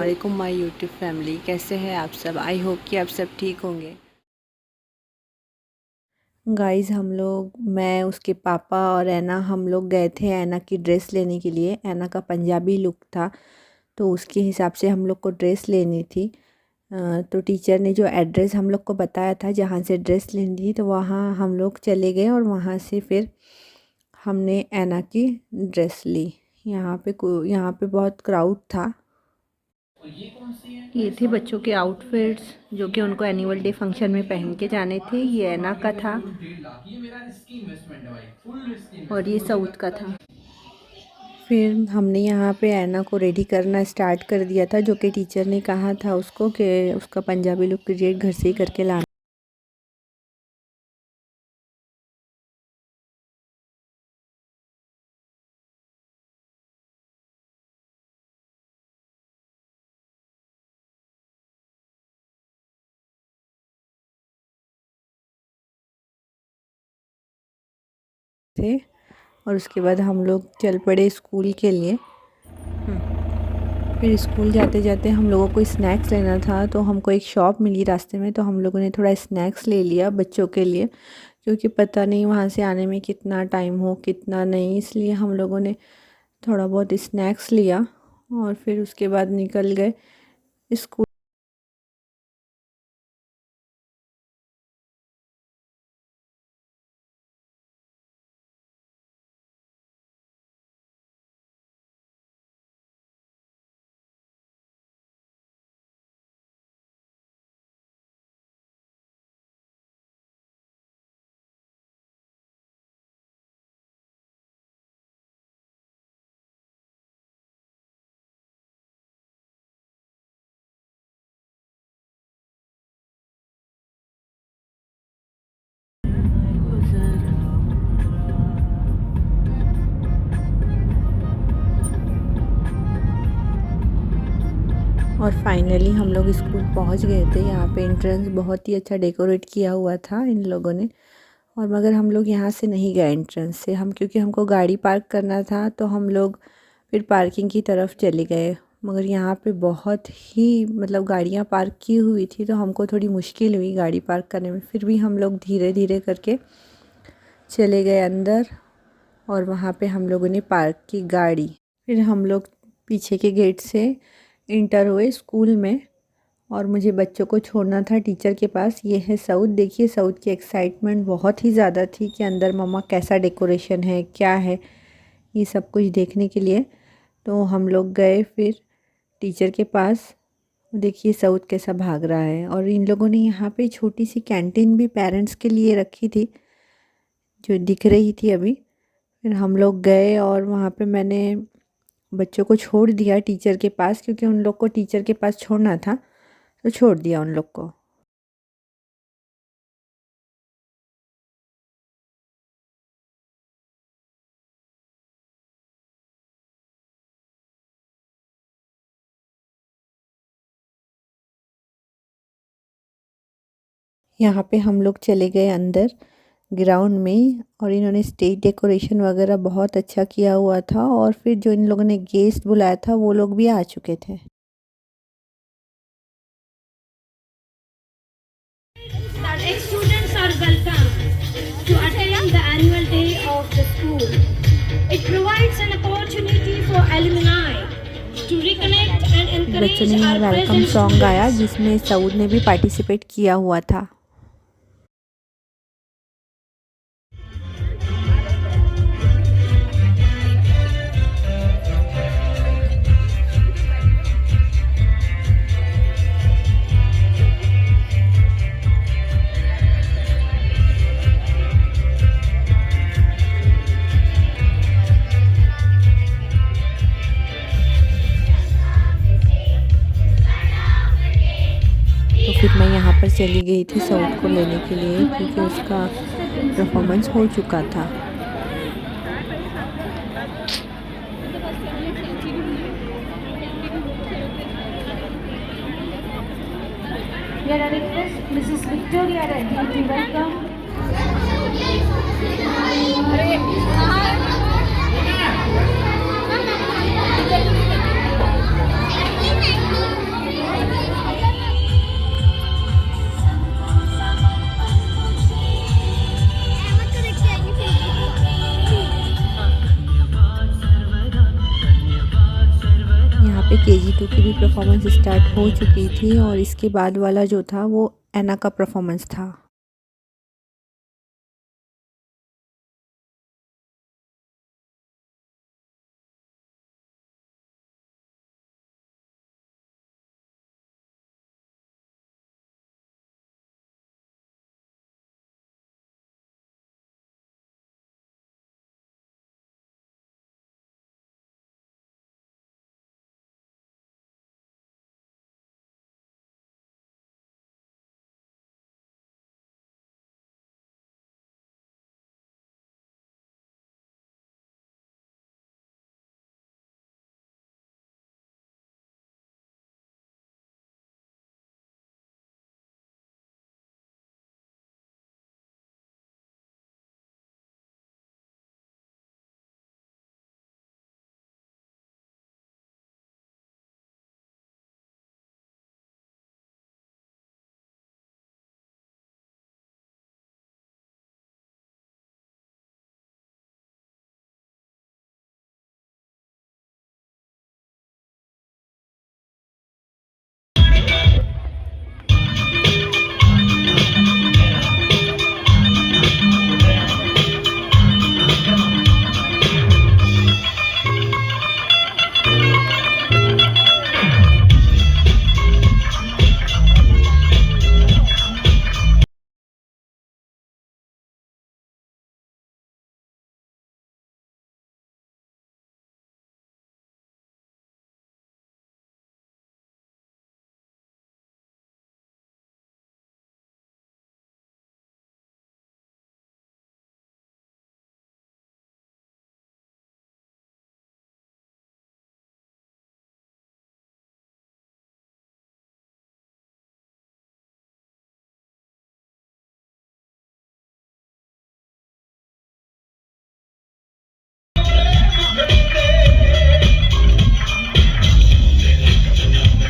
वालेकुम my YouTube family. कैसे हैं आप सब? आई होप कि आप सब ठीक होंगे। गाइस मैं उसके पापा और ऐना हम लोग गए थे ऐना की ड्रेस लेने के लिए। ऐना का पंजाबी लुक था तो उसके हिसाब से हम लोग को ड्रेस लेनी थी। तो टीचर ने जो एड्रेस हम लोग को बताया था जहाँ से ड्रेस लेनी थी तो वहाँ हम लोग चले गए और वहाँ से फिर हमने ऐना की ड्रेस ली। यहाँ पे बहुत क्राउड था। ये थे बच्चों के आउटफिट्स जो कि उनको एनुअल डे फंक्शन में पहन के जाने थे। ये ऐना का था और ये साउथ का था। फिर हमने यहाँ पे ऐना को रेडी करना स्टार्ट कर दिया था, जो कि टीचर ने कहा था उसको कि उसका पंजाबी लुक क्रिएट घर से ही करके लाना थे। और उसके बाद हम लोग चल पड़े स्कूल के लिए। फिर स्कूल जाते जाते हम लोगों को स्नैक्स लेना था तो हमको एक शॉप मिली रास्ते में, तो हम लोगों ने थोड़ा स्नैक्स ले लिया बच्चों के लिए, क्योंकि पता नहीं वहाँ से आने में कितना टाइम हो कितना नहीं, इसलिए हम लोगों ने थोड़ा बहुत स्नैक्स लिया और फिर उसके बाद निकल गए स्कूल। और फाइनली हम लोग स्कूल पहुंच गए थे। यहाँ पे एंट्रेंस बहुत ही अच्छा डेकोरेट किया हुआ था इन लोगों ने, और मगर हम लोग यहाँ से नहीं गए एंट्रेंस से, क्योंकि हमको गाड़ी पार्क करना था तो हम लोग फिर पार्किंग की तरफ चले गए। मगर यहाँ पे बहुत ही गाड़ियाँ पार्क की हुई थी तो हमको थोड़ी मुश्किल हुई गाड़ी पार्क करने में। फिर भी हम लोग धीरे धीरे करके चले गए अंदर और वहाँ पे हम लोगों ने पार्क की गाड़ी। फिर हम लोग पीछे के गेट से इंटर हुए स्कूल में और मुझे बच्चों को छोड़ना था टीचर के पास। ये है साउथ। देखिए साउथ की एक्साइटमेंट बहुत ही ज़्यादा थी कि अंदर मम्मा कैसा डेकोरेशन है क्या है, ये सब कुछ देखने के लिए। तो हम लोग गए फिर टीचर के पास। देखिए साउथ कैसा भाग रहा है। और इन लोगों ने यहाँ पे छोटी सी कैंटीन भी पेरेंट्स के लिए रखी थी जो दिख रही थी अभी। फिर हम लोग गए और वहाँ पे मैंने बच्चों को छोड़ दिया टीचर के पास, क्योंकि उन लोग को टीचर के पास छोड़ना था तो छोड़ दिया उन लोग को। यहाँ पे हम लोग चले गए अंदर ग्राउंड में और इन्होंने स्टेज डेकोरेशन वगैरह बहुत अच्छा किया हुआ था। और फिर जो इन लोगों ने गेस्ट बुलाया था वो लोग भी आ चुके थे। Students are welcome to attend the annual day of the school. It provides an opportunity for alumni to reconnect and encourage बच्चों ने यहाँ our वेलकम present सॉन्ग गाया students. जिसमें सऊद ने भी पार्टिसिपेट किया हुआ था। तो फिर मैं यहाँ पर चली गई थी साउथ को लेने के लिए, क्योंकि उसका परफॉर्मेंस हो चुका था। May I request Mrs. Victoria Reddy to welcome. पे KG2 की भी परफॉर्मेंस स्टार्ट हो चुकी थी और इसके बाद वाला जो था वो एना का परफॉर्मेंस था।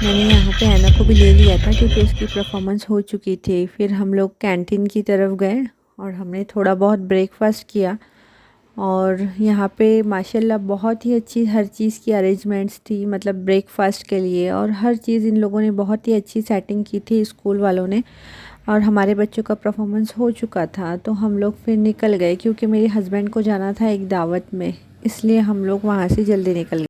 मैंने यहाँ पे एना को भी ले लिया था क्योंकि उसकी परफॉर्मेंस हो चुकी थी। फिर हम लोग कैंटीन की तरफ गए और हमने थोड़ा बहुत ब्रेकफास्ट किया और यहाँ पे माशाल्लाह बहुत ही अच्छी हर चीज़ की अरेंजमेंट्स थी, मतलब ब्रेकफास्ट के लिए, और हर चीज़ इन लोगों ने बहुत ही अच्छी सेटिंग की थी स्कूल वालों ने। और हमारे बच्चों का परफॉर्मेंस हो चुका था तो हम लोग फिर निकल गए क्योंकि मेरे हस्बैंड को जाना था एक दावत में, इसलिए हम लोग वहाँ से जल्दी निकल गए।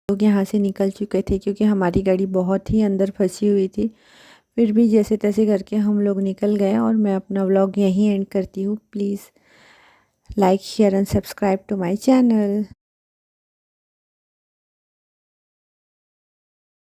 लोग यहाँ से निकल चुके थे क्योंकि हमारी गाड़ी बहुत ही अंदर फंसी हुई थी। फिर भी जैसे तैसे करके हम लोग निकल गए और मैं अपना व्लॉग यहीं एंड करती हूँ। Please like share and subscribe to my channel.